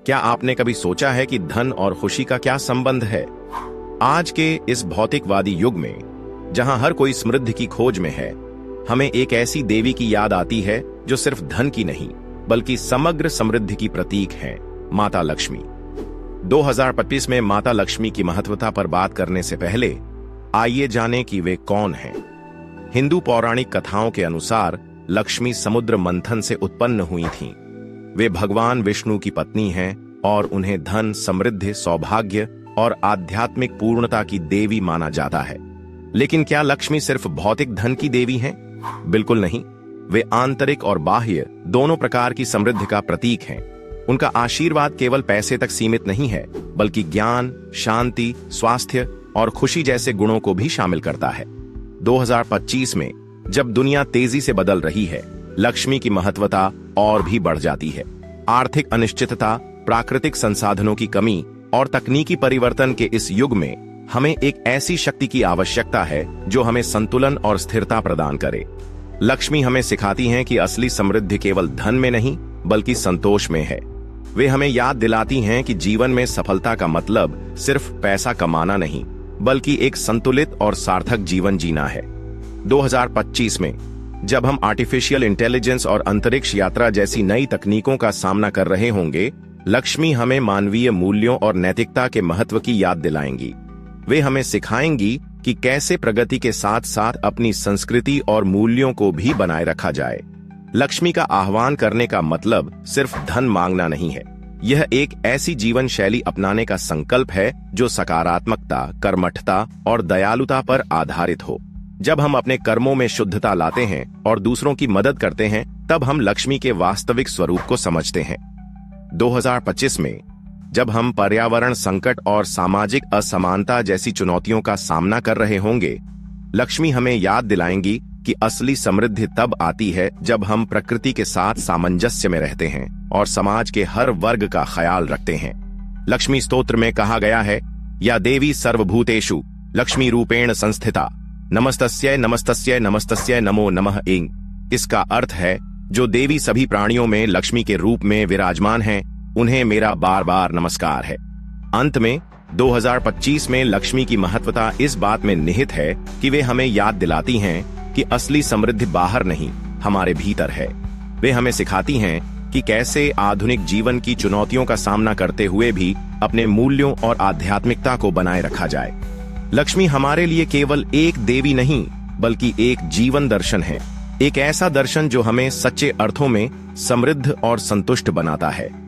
क्या आपने कभी सोचा है कि धन और खुशी का क्या संबंध है? आज के इस भौतिकवादी युग में, जहां हर कोई समृद्धि की खोज में है, हमें एक ऐसी देवी की याद आती है जो सिर्फ धन की नहीं, बल्कि समग्र समृद्धि की प्रतीक है, माता लक्ष्मी। 2025 में माता लक्ष्मी की महत्वता पर बात करने से पहले आइए जानें कि वे कौन हैं। हिंदू पौराणिक कथाओं के अनुसार लक्ष्मी समुद्र मंथन से उत्पन्न हुई थीं। वे भगवान विष्णु की पत्नी हैं और उन्हें धन, समृद्धि, सौभाग्य और आध्यात्मिक पूर्णता की देवी माना जाता है। लेकिन क्या लक्ष्मी सिर्फ भौतिक धन की देवी हैं? बिल्कुल नहीं। वे आंतरिक और बाह्य दोनों प्रकार की समृद्धि का प्रतीक हैं। उनका आशीर्वाद केवल पैसे तक सीमित नहीं है, बल्कि ज्ञान, शांति, स्वास्थ्य और खुशी जैसे गुणों को भी शामिल करता है। 2025 में जब दुनिया तेजी से बदल रही है, लक्ष्मी की महत्वता और भी बढ़ जाती है। आर्थिक अनिश्चितता, प्राकृतिक संसाधनों की कमी और तकनीकी परिवर्तन के इस युग में हमें एक ऐसी शक्ति की आवश्यकता है जो हमें संतुलन और स्थिरता प्रदान करे। लक्ष्मी हमें सिखाती हैं कि असली समृद्धि केवल धन में नहीं, बल्कि संतोष में है। वे हमें याद दिलाती हैं कि जीवन में सफलता का मतलब सिर्फ पैसा कमाना नहीं, बल्कि एक संतुलित और सार्थक जीवन जीना है। 2025 में जब हम आर्टिफिशियल इंटेलिजेंस और अंतरिक्ष यात्रा जैसी नई तकनीकों का सामना कर रहे होंगे, लक्ष्मी हमें मानवीय मूल्यों और नैतिकता के महत्व की याद दिलाएंगी। वे हमें सिखाएंगी कि कैसे प्रगति के साथ साथ अपनी संस्कृति और मूल्यों को भी बनाए रखा जाए। लक्ष्मी का आह्वान करने का मतलब सिर्फ धन मांगना नहीं है। यह एक ऐसी जीवन शैली अपनाने का संकल्प है जो सकारात्मकता, कर्मठता और दयालुता पर आधारित हो। जब हम अपने कर्मों में शुद्धता लाते हैं और दूसरों की मदद करते हैं, तब हम लक्ष्मी के वास्तविक स्वरूप को समझते हैं। 2025 में जब हम पर्यावरण संकट और सामाजिक असमानता जैसी चुनौतियों का सामना कर रहे होंगे, लक्ष्मी हमें याद दिलाएंगी कि असली समृद्धि तब आती है जब हम प्रकृति के साथ सामंजस्य में रहते हैं और समाज के हर वर्ग का ख्याल रखते हैं। लक्ष्मी स्तोत्र में कहा गया है, या देवी सर्वभूतेषु लक्ष्मी रूपेण संस्थिता, नमस्तस्यै नमस्तस्यै नमस्तस्यै नमो नमः ऐं। इसका अर्थ है, जो देवी सभी प्राणियों में लक्ष्मी के रूप में विराजमान हैं, उन्हें मेरा बार बार नमस्कार है। अंत में 2025 में लक्ष्मी की महत्वता इस बात में निहित है कि वे हमें याद दिलाती हैं कि असली समृद्धि बाहर नहीं, हमारे भीतर है। वे हमें सिखाती हैं कि कैसे आधुनिक जीवन की चुनौतियों का सामना करते हुए भी अपने मूल्यों और आध्यात्मिकता को बनाए रखा जाए। लक्ष्मी हमारे लिए केवल एक देवी नहीं, बल्कि एक जीवन दर्शन है। एक ऐसा दर्शन जो हमें सच्चे अर्थों में समृद्ध और संतुष्ट बनाता है।